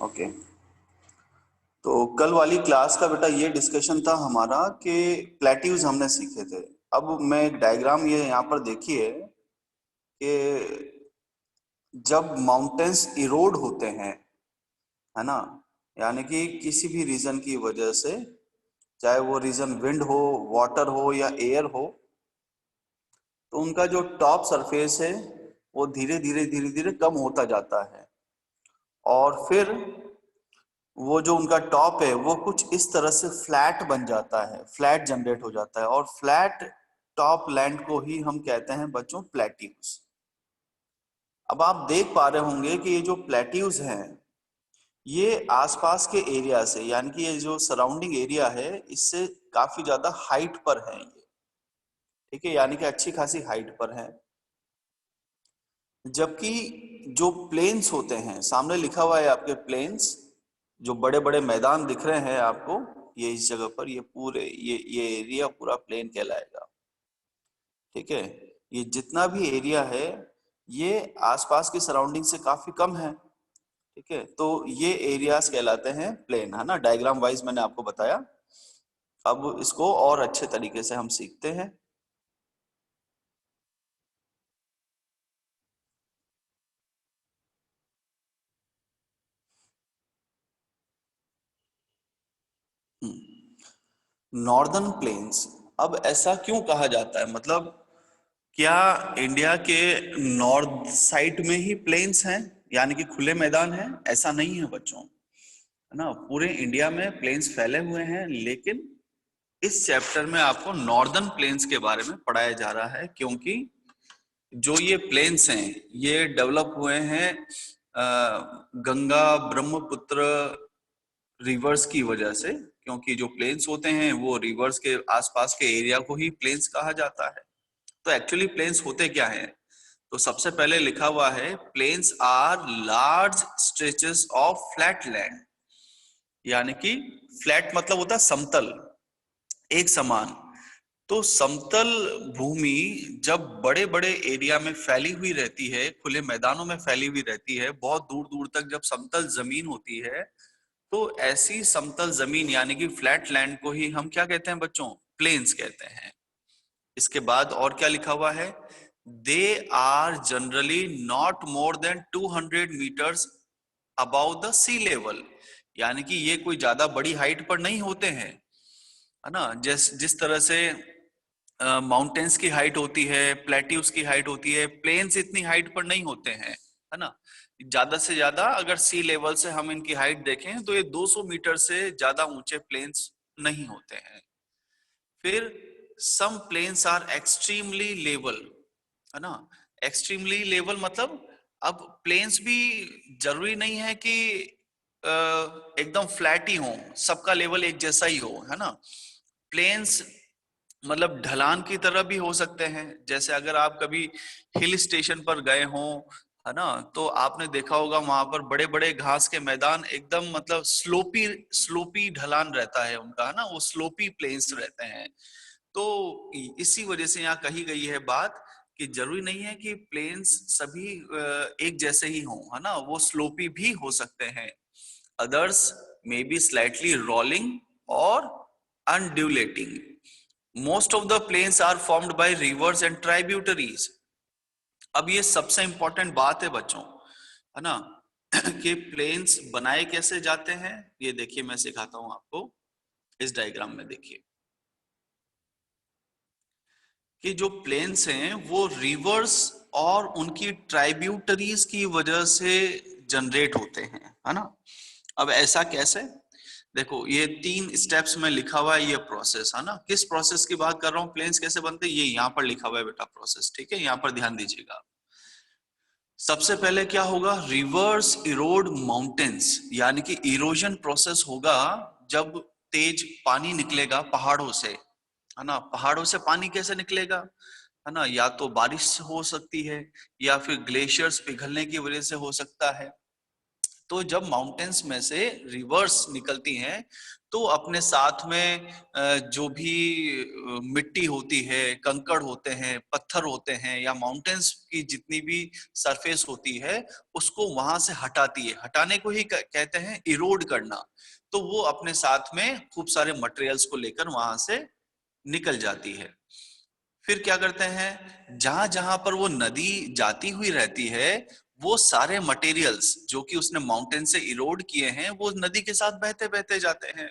Okay. तो कल वाली क्लास का बेटा ये डिस्कशन था हमारा कि प्लेट्यूज हमने सीखे थे। अब मैं एक डायग्राम ये यहाँ पर देखिए कि जब माउंटेन्स इरोड होते हैं, है ना, यानी कि किसी भी रीजन की वजह से, चाहे वो रीजन विंड हो, वाटर हो या एयर हो, तो उनका जो टॉप सरफेस है वो धीरे धीरे धीरे धीरे कम होता जाता है और फिर वो जो उनका टॉप है वो कुछ इस तरह से फ्लैट बन जाता है, फ्लैट जनरेट हो जाता है और फ्लैट टॉप लैंड को ही हम कहते हैं बच्चों प्लेट्यूज। अब आप देख पा रहे होंगे कि ये जो प्लेट्यूज हैं ये आसपास के एरिया से, यानी कि ये जो सराउंडिंग एरिया है इससे काफी ज्यादा हाइट पर है ये, ठीक है, यानी कि अच्छी खासी हाइट पर है। जबकि जो प्लेन्स होते हैं, सामने लिखा हुआ है आपके प्लेन्स, जो बड़े बड़े मैदान दिख रहे हैं आपको, ये इस जगह पर ये पूरे ये एरिया पूरा प्लेन कहलाएगा, ठीक है। ये जितना भी एरिया है ये आसपास की सराउंडिंग से काफी कम है, ठीक है। तो ये एरियाज कहलाते हैं प्लेन, है ना, डायग्राम वाइज मैंने आपको बताया। अब इसको और अच्छे तरीके से हम सीखते हैं। नॉर्दर्न प्लेन्स, अब ऐसा क्यों कहा जाता है, मतलब क्या इंडिया के नॉर्थ साइड में ही प्लेन्स हैं, यानी कि खुले मैदान हैं? ऐसा नहीं है बच्चों, है ना, पूरे इंडिया में प्लेन्स फैले हुए हैं, लेकिन इस चैप्टर में आपको नॉर्दर्न प्लेन्स के बारे में पढ़ाया जा रहा है, क्योंकि जो ये प्लेन्स हैं ये डेवलप हुए हैं गंगा ब्रह्मपुत्र रिवर्स की वजह से, क्योंकि जो प्लेन्स होते हैं वो रिवर्स के आसपास के एरिया को ही प्लेन्स कहा जाता है। तो एक्चुअली प्लेन्स होते क्या हैं? तो सबसे पहले लिखा हुआ है plains are large stretches of flat land, यानी कि फ्लैट मतलब होता है समतल, एक समान। तो समतल भूमि जब बड़े बड़े एरिया में फैली हुई रहती है, खुले मैदानों में फैली हुई रहती है, बहुत दूर दूर तक जब समतल जमीन होती है, तो ऐसी समतल जमीन यानी कि फ्लैट लैंड को ही हम क्या कहते हैं बच्चों? प्लेन्स कहते हैं। इसके बाद और क्या लिखा हुआ है? They are generally not more than 200 metres above the sea level, यानी कि ये कोई ज्यादा बड़ी हाइट पर नहीं होते हैं, है ना। जिस जिस तरह से माउंटेन्स की हाइट होती है, प्लेट्यूज की हाइट होती है, प्लेन्स इतनी हाइट पर नहीं होते हैं, है ना। ज्यादा से ज्यादा अगर सी लेवल से हम इनकी हाइट देखें तो ये 200 मीटर से ज्यादा ऊंचे प्लेन्स नहीं होते हैं। फिर सम प्लेन्स आर एक्सट्रीमली लेवल, है ना। एक्सट्रीमली लेवल मतलब अब प्लेन्स भी जरूरी नहीं है कि एकदम फ्लैट ही हो, सबका लेवल एक जैसा ही हो, है ना। प्लेन्स मतलब ढलान की तरह भी हो सकते हैं। जैसे अगर आप कभी हिल स्टेशन पर गए हो, है ना, तो आपने देखा होगा वहां पर बड़े बड़े घास के मैदान एकदम मतलब स्लोपी स्लोपी ढलान रहता है उनका, है ना, वो स्लोपी प्लेन्स रहते हैं। तो इसी वजह से यहाँ कही गई है बात कि जरूरी नहीं है कि प्लेन्स सभी एक जैसे ही हों, है ना, वो स्लोपी भी हो सकते हैं। others may be slightly rolling or undulating. Most of the plains are formed by rivers and tributaries. अब ये सबसे इंपॉर्टेंट बात है बच्चों, है ना, कि प्लेन्स बनाए कैसे जाते हैं। ये देखिए मैं सिखाता हूं आपको, इस डायग्राम में देखिए कि जो प्लेन्स हैं वो रिवर्स और उनकी ट्राइब्यूटरीज की वजह से जनरेट होते हैं, है ना। अब ऐसा कैसे? देखो ये 3 स्टेप्स में लिखा हुआ है ये प्रोसेस, है ना। किस प्रोसेस की बात कर रहा हूँ, प्लेन्स कैसे बनते हैं, ये यहाँ पर लिखा हुआ है बेटा प्रोसेस, ठीक है, यहाँ पर ध्यान दीजिएगा। सबसे पहले क्या होगा? रिवर्स इरोड माउंटेन्स, यानी कि इरोजन प्रोसेस होगा जब तेज पानी निकलेगा पहाड़ों से, है ना। पहाड़ों से पानी कैसे निकलेगा, है ना, या तो बारिश हो सकती है या फिर ग्लेशियर्स पिघलने की वजह से हो सकता है। तो जब माउंटेन्स में से रिवर्स निकलती हैं तो अपने साथ में जो भी मिट्टी होती है, कंकड़ होते हैं, पत्थर होते हैं, या माउंटेन्स की जितनी भी सरफेस होती है उसको वहां से हटाती है। हटाने को ही कहते हैं इरोड करना। तो वो अपने साथ में खूब सारे मटेरियल्स को लेकर वहां से निकल जाती है। फिर क्या करते हैं, जहां जहां पर वो नदी जाती हुई रहती है वो सारे मटेरियल्स जो कि उसने माउंटेन से इरोड किए हैं वो नदी के साथ बहते बहते जाते हैं।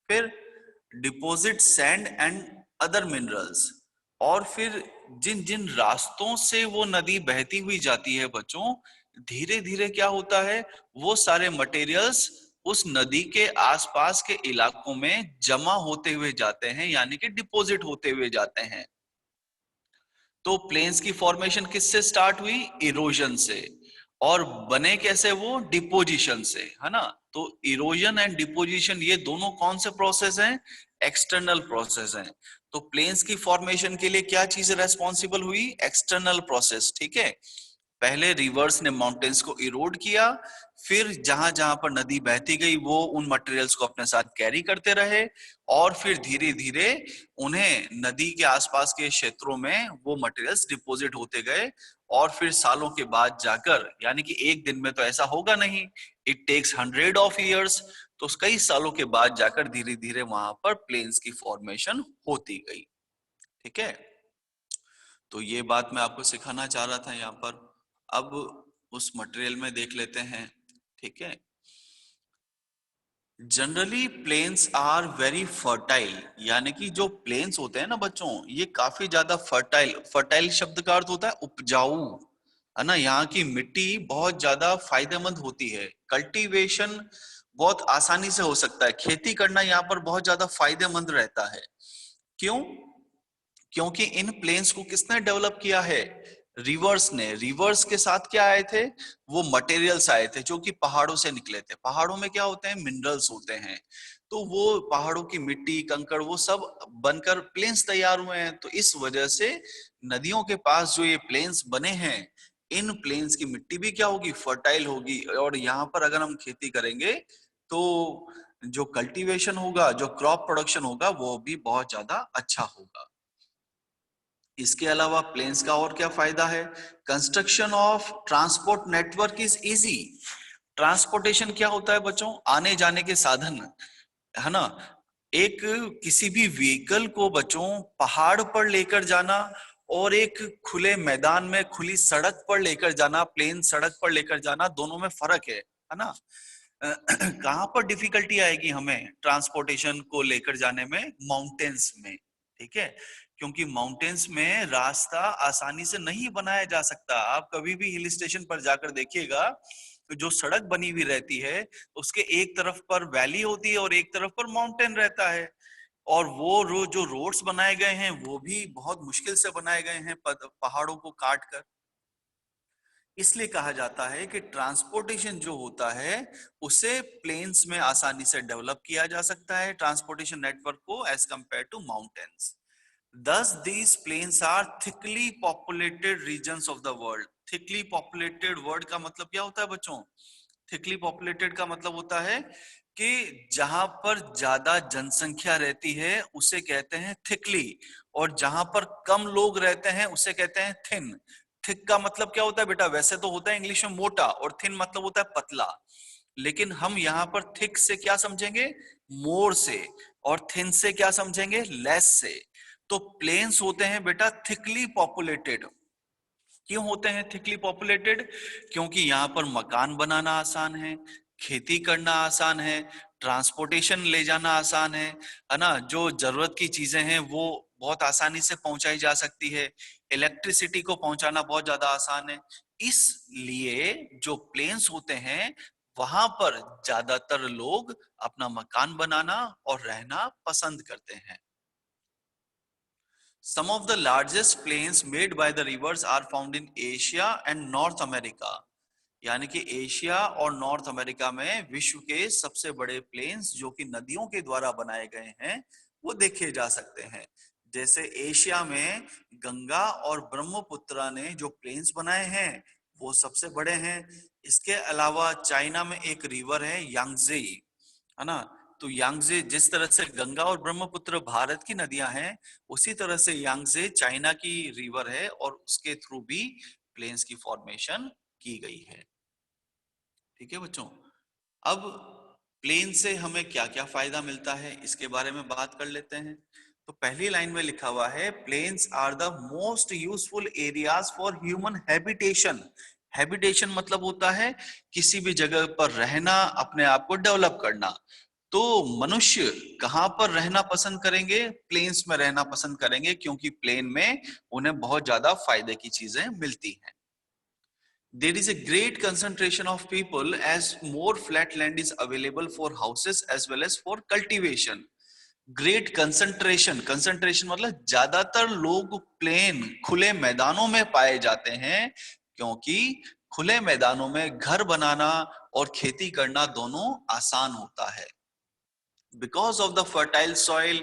फिर deposit sand and other minerals. और फिर जिन जिन रास्तों से वो नदी बहती हुई जाती है बच्चों, धीरे धीरे क्या होता है, वो सारे मटेरियल्स उस नदी के आसपास के इलाकों में जमा होते हुए जाते हैं, यानी कि डिपॉजिट होते हुए जाते हैं। तो प्लेन्स की फॉर्मेशन किससे स्टार्ट हुई, इरोजन से। और बने कैसे वो, डिपोजिशन से, है ना। तो इरोजन एंड डिपोजिशन ये दोनों कौन से प्रोसेस हैं, एक्सटर्नल प्रोसेस हैं। तो प्लेन्स की फॉर्मेशन के लिए क्या चीज रेस्पॉन्सिबल हुई, एक्सटर्नल प्रोसेस, ठीक है। पहले रिवर्स ने माउंटेन्स को इरोड किया, फिर जहां जहां पर नदी बहती गई वो उन मटेरियल्स को अपने साथ कैरी करते रहे, और फिर धीरे धीरे उन्हें नदी के आसपास के क्षेत्रों में वो मटेरियल्स डिपॉजिट होते गए। और फिर सालों के बाद जाकर, यानी कि एक दिन में तो ऐसा होगा नहीं, इट टेक्स 100 of years, तो कई सालों के बाद जाकर धीरे धीरे वहां पर प्लेन्स की फॉर्मेशन होती गई, ठीक है। तो ये बात मैं आपको सिखाना चाह रहा था यहाँ पर। अब उस मटेरियल में देख लेते हैं, ठीक है। Generally plains are very fertile, यानी कि जो प्लेन्स होते हैं ना बच्चों, ये काफी ज्यादा फर्टाइल, फर्टाइल शब्द का अर्थ होता है उपजाऊ, है ना। यहाँ की मिट्टी बहुत ज्यादा फायदेमंद होती है, कल्टीवेशन बहुत आसानी से हो सकता है, खेती करना यहाँ पर बहुत ज्यादा फायदेमंद रहता है। क्यों, क्योंकि इन प्लेन्स को किसने डेवलप किया है, रिवर्स ने। रिवर्स के साथ क्या आए थे, वो मटेरियल्स आए थे जो कि पहाड़ों से निकले थे। पहाड़ों में क्या होते हैं, मिनरल्स होते हैं। तो वो पहाड़ों की मिट्टी, कंकड़, वो सब बनकर प्लेन्स तैयार हुए हैं। तो इस वजह से नदियों के पास जो ये प्लेन्स बने हैं, इन प्लेन्स की मिट्टी भी क्या होगी, फर्टाइल होगी। और यहाँ पर अगर हम खेती करेंगे तो जो कल्टीवेशन होगा, जो क्रॉप प्रोडक्शन होगा, वो भी बहुत ज्यादा अच्छा होगा। इसके अलावा प्लेन्स का और क्या फायदा है, construction of transport network is easy. Transportation क्या होता है बच्चों, आने जाने के साधन, है ना। एक किसी भी व्हीकल को बच्चों पहाड़ पर लेकर जाना और एक खुले मैदान में, खुली सड़क पर लेकर जाना, प्लेन सड़क पर लेकर जाना, दोनों में फर्क है ना। कहां पर डिफिकल्टी आएगी हमें ट्रांसपोर्टेशन को लेकर जाने में, माउंटेन्स में, ठीक है। क्योंकि माउंटेन्स में रास्ता आसानी से नहीं बनाया जा सकता। आप कभी भी हिल स्टेशन पर जाकर देखिएगा तो जो सड़क बनी हुई रहती है उसके एक तरफ पर वैली होती है और एक तरफ पर माउंटेन रहता है। और वो जो रोड्स बनाए गए हैं वो भी बहुत मुश्किल से बनाए गए हैं, पहाड़ों को काट कर। इसलिए कहा जाता है कि ट्रांसपोर्टेशन जो होता है उसे प्लेन्स में आसानी से डेवलप किया जा सकता है, ट्रांसपोर्टेशन नेटवर्क को, as compare to mountains. Thus, these plains are thickly populated regions of the world. Thickly populated word का मतलब क्या होता है बच्चों, थिकली पॉपुलेटेड का मतलब होता है कि जहां पर ज्यादा जनसंख्या रहती है उसे कहते हैं थिकली, और जहां पर कम लोग रहते हैं उसे कहते हैं थिन। थिक का मतलब क्या होता है बेटा, वैसे तो होता है इंग्लिश में मोटा, और थिन मतलब होता है पतला, लेकिन हम यहाँ पर थिक से क्या समझेंगे, मोर से, और थिन से क्या समझेंगे, लेस से। तो प्लेन्स होते हैं बेटा थिकली पॉपुलेटेड। क्यों होते हैं थिकली पॉपुलेटेड, क्योंकि यहाँ पर मकान बनाना आसान है, खेती करना आसान है, ट्रांसपोर्टेशन ले जाना आसान है ना। जो जरूरत की चीजें हैं वो बहुत आसानी से पहुंचाई जा सकती है, इलेक्ट्रिसिटी को पहुंचाना बहुत ज्यादा आसान है। इसलिए जो प्लेन्स होते हैं वहां पर ज्यादातर लोग अपना मकान बनाना और रहना पसंद करते हैं। Some of the largest plains made by the rivers are found in Asia and North America. यानी कि एशिया और नॉर्थ अमेरिका में विश्व के सबसे बड़े प्लेन्स जो कि नदियों के द्वारा बनाए गए हैं वो देखे जा सकते हैं। जैसे एशिया में गंगा और ब्रह्मपुत्रा ने जो प्लेन्स बनाए हैं वो सबसे बड़े हैं। इसके अलावा चाइना में एक रिवर है यांगजे, है ना। तो यांगजे, जिस तरह से गंगा और ब्रह्मपुत्र भारत की नदियां हैं, उसी तरह से यांगजे चाइना की रिवर है और उसके थ्रू भी प्लेन्स की फॉर्मेशन की गई है। ठीक है बच्चों। अब प्लेन से हमें क्या क्या फायदा मिलता है इसके बारे में बात कर लेते हैं। तो पहली लाइन में लिखा हुआ है, plains are the most useful areas for human habitation. Habitation मतलब होता है किसी भी जगह पर रहना, अपने आप को डेवलप करना। तो मनुष्य कहां पर रहना पसंद करेंगे? प्लेन्स में रहना पसंद करेंगे, क्योंकि प्लेन में उन्हें बहुत ज्यादा फायदे की चीजें मिलती हैं। There is a great concentration of people as more flat land is available for houses as well as for cultivation. Great concentration, concentration मतलब ज्यादातर लोग प्लेन खुले मैदानों में पाए जाते हैं, क्योंकि खुले मैदानों में घर बनाना और खेती करना दोनों आसान होता है। Because of the fertile soil,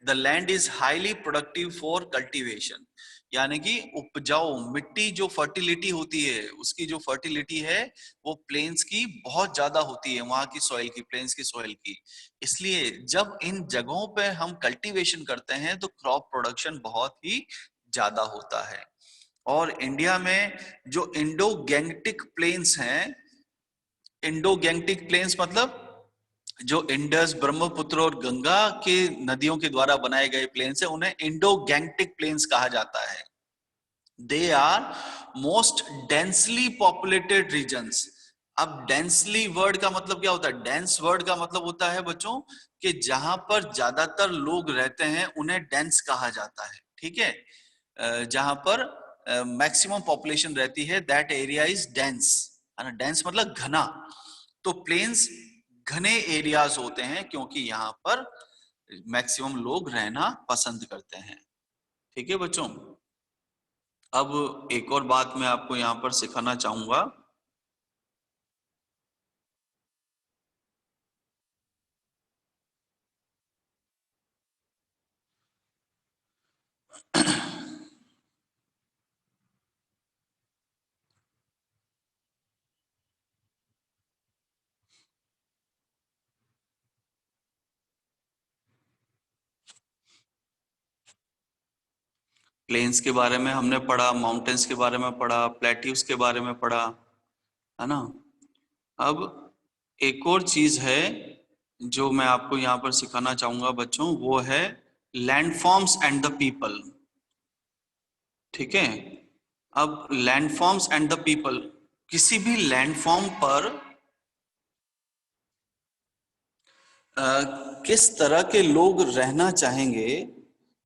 the land is highly productive for cultivation. यानी कि उपजाऊ मिट्टी, जो फर्टिलिटी होती है, उसकी जो फर्टिलिटी है वो प्लेन्स की बहुत ज्यादा होती है, वहां की सॉइल की, प्लेन्स की सॉइल की। इसलिए जब इन जगहों पे हम कल्टीवेशन करते हैं तो क्रॉप प्रोडक्शन बहुत ही ज्यादा होता है। और इंडिया में जो इंडो गैंगटिक प्लेन्स हैं, इंडो गैंगटिक प्लेन्स मतलब जो इंडस, ब्रह्मपुत्र और गंगा के नदियों के द्वारा बनाए गए प्लेन्स है, उन्हें इंडो गैंगटिक प्लेन्स कहा जाता है। They are most densely populated regions. अब डेंसली वर्ड का मतलब क्या होता है? डेंस वर्ड का मतलब होता है बच्चों कि जहां पर ज्यादातर लोग रहते हैं उन्हें डेंस कहा जाता है। ठीक है, जहां पर मैक्सिमम पॉपुलेशन रहती है, दैट एरिया इज डेंस, है ना। डेंस मतलब घना। तो प्लेन्स घने एरियाज होते हैं, क्योंकि यहाँ पर मैक्सिमम लोग रहना पसंद करते हैं। ठीक है बच्चों। अब एक और बात मैं आपको यहाँ पर सिखाना चाहूंगा। प्लेन्स के बारे में हमने पढ़ा, माउंटेन्स के बारे में पढ़ा, प्लेट्यूज के बारे में पढ़ा, है ना। अब एक और चीज है जो मैं आपको यहाँ पर सिखाना चाहूंगा बच्चों, वो है लैंडफॉर्म्स एंड द पीपल। ठीक है। अब लैंडफॉर्म्स एंड द पीपल, किसी भी लैंडफॉर्म पर किस तरह के लोग रहना चाहेंगे,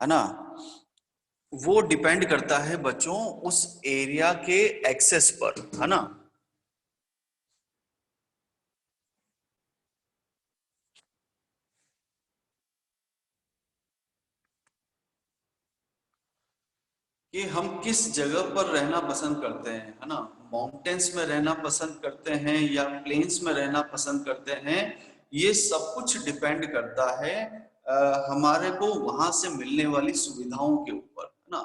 है ना, वो डिपेंड करता है बच्चों उस एरिया के एक्सेस पर, है ना। कि हम किस जगह पर रहना पसंद करते हैं, है ना। माउंटेन्स में रहना पसंद करते हैं या प्लेन्स में रहना पसंद करते हैं, ये सब कुछ डिपेंड करता है हमारे को वहां से मिलने वाली सुविधाओं के ऊपर, है ना।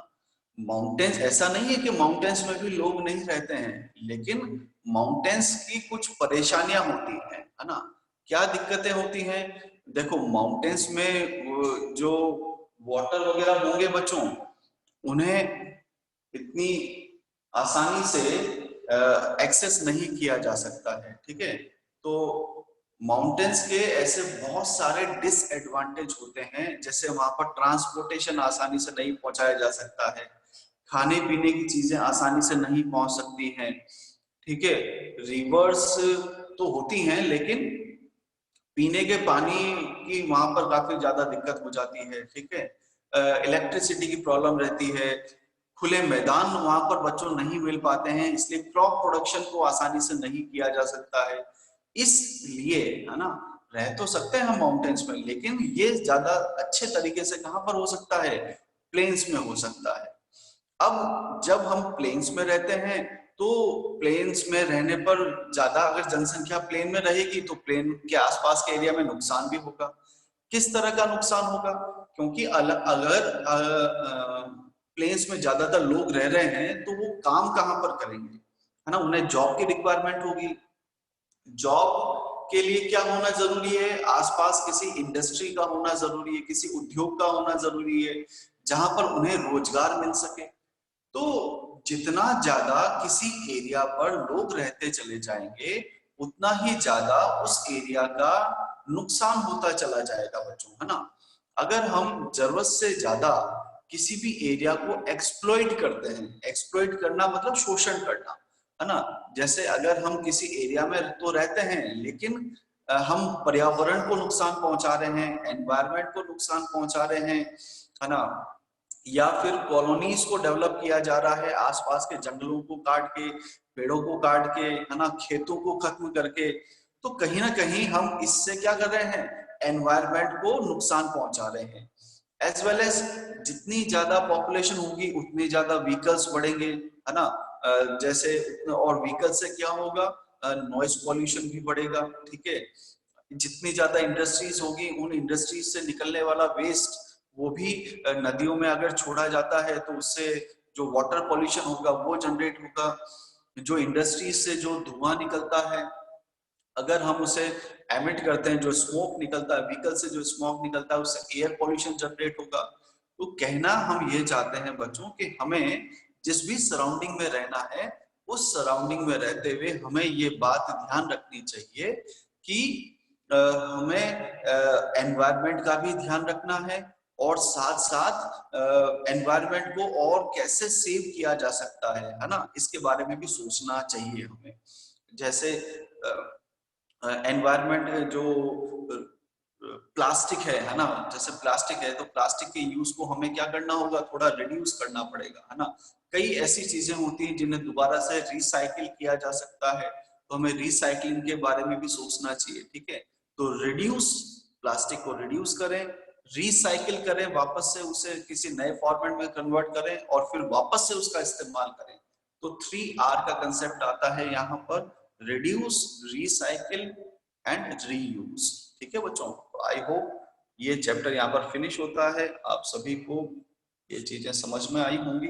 माउंटेन्स, ऐसा नहीं है कि माउंटेन्स में भी लोग नहीं रहते हैं, लेकिन माउंटेन्स की कुछ परेशानियां होती हैं, है ना। क्या दिक्कतें होती हैं? देखो, माउंटेन्स में जो वाटर वगैरह होंगे बच्चों, उन्हें इतनी आसानी से एक्सेस नहीं किया जा सकता है। ठीक है। तो माउंटेन्स के ऐसे बहुत सारे डिसएडवांटेज होते हैं, जैसे वहां पर ट्रांसपोर्टेशन आसानी से नहीं पहुंचाया जा सकता है, खाने पीने की चीजें आसानी से नहीं पहुंच सकती हैं। ठीक है। रिवर्स तो होती हैं, लेकिन पीने के पानी की वहां पर काफी ज्यादा दिक्कत हो जाती है। ठीक है। इलेक्ट्रिसिटी की प्रॉब्लम रहती है, खुले मैदान वहां पर बच्चों नहीं मिल पाते हैं, इसलिए क्रॉप प्रोडक्शन को आसानी से नहीं किया जा सकता है। इसलिए, है ना, रह तो सकते हैं हम माउंटेन्स में, लेकिन ये ज्यादा अच्छे तरीके से कहां पर हो सकता है? प्लेन्स में हो सकता है। अब जब हम प्लेन्स में रहते हैं, तो प्लेन्स में रहने पर ज्यादा अगर जनसंख्या प्लेन में रहेगी तो प्लेन के आसपास के एरिया में नुकसान भी होगा। किस तरह का नुकसान होगा? क्योंकि अगर प्लेन्स में ज्यादातर लोग रह रहे हैं तो वो काम कहां पर करेंगे? है ना, उन्हें जॉब की रिक्वायरमेंट होगी। जॉब के लिए क्या होना जरूरी है, आसपास किसी इंडस्ट्री का होना जरूरी है, किसी उद्योग का होना जरूरी है जहां पर उन्हें रोजगार मिल सके। तो जितना ज्यादा किसी एरिया पर लोग रहते चले जाएंगे उतना ही ज्यादा उस एरिया का नुकसान होता चला जाएगा बच्चों, है ना। अगर हम जरूरत से ज्यादा किसी भी एरिया को एक्सप्लॉइट करते हैं, एक्सप्लॉइट करना मतलब शोषण करना, है ना। जैसे अगर हम किसी एरिया में तो रहते हैं लेकिन हम पर्यावरण को नुकसान पहुंचा रहे हैं, एनवायरनमेंट को नुकसान पहुंचा रहे हैं, है ना, या फिर कॉलोनीज को डेवलप किया जा रहा है आसपास के जंगलों को काट के, पेड़ों को काट के, है ना, खेतों को खत्म करके, तो कहीं ना कहीं हम इससे क्या कर रहे हैं, एनवायरनमेंट को नुकसान पहुंचा रहे हैं। एज वेल एज जितनी ज्यादा पॉपुलेशन होगी उतनी ज्यादा व्हीकल्स बढ़ेंगे, है ना। जैसे और व्हीकल से क्या होगा, नॉइस पॉल्यूशन भी बढ़ेगा, ठीक है। जितनी ज्यादा इंडस्ट्रीज होगी उन इंडस्ट्रीज से निकलने वाला वेस्ट वो भी नदियों में अगर छोड़ा जाता है तो उससे जो वाटर पॉल्यूशन होगा वो जनरेट होगा। जो इंडस्ट्रीज से जो धुआं निकलता है अगर हम उसे एमिट करते हैं, जो स्मोक निकलता है व्हीकल से, जो स्मोक निकलता है उससे एयर पॉल्यूशन जनरेट होगा। तो कहना हम ये चाहते हैं बच्चों कि हमें जिस भी सराउंडिंग में रहना है उस सराउंडिंग में रहते हुए हमें ये बात ध्यान रखनी चाहिए कि हमें एनवायरनमेंट का भी ध्यान रखना है और साथ साथ एनवायरनमेंट को और कैसे सेव किया जा सकता है ना, इसके बारे में भी सोचना चाहिए हमें। जैसे एनवायरनमेंट जो प्लास्टिक है ना, जैसे प्लास्टिक है तो प्लास्टिक के यूज को हमें क्या करना होगा, थोड़ा रिड्यूस करना पड़ेगा, है ना। कई ऐसी चीजें होती हैं जिन्हें दोबारा से रिसाइकिल किया जा सकता है, तो हमें रिसाइकलिंग के बारे में भी सोचना चाहिए, ठीक है। तो रिड्यूस, प्लास्टिक को रिड्यूस करें, रिसाइकिल करें, वापस से उसे किसी नए फॉर्मेट में कन्वर्ट करें और फिर वापस से उसका इस्तेमाल करें। तो 3R का कंसेप्ट आता है यहाँ पर, रिड्यूस, रिसाइकिल एंड रीयूज, ठीक है बच्चों। तो आई होप ये चैप्टर यहाँ पर फिनिश होता है, आप सभी को ये चीजें समझ में आई होंगी।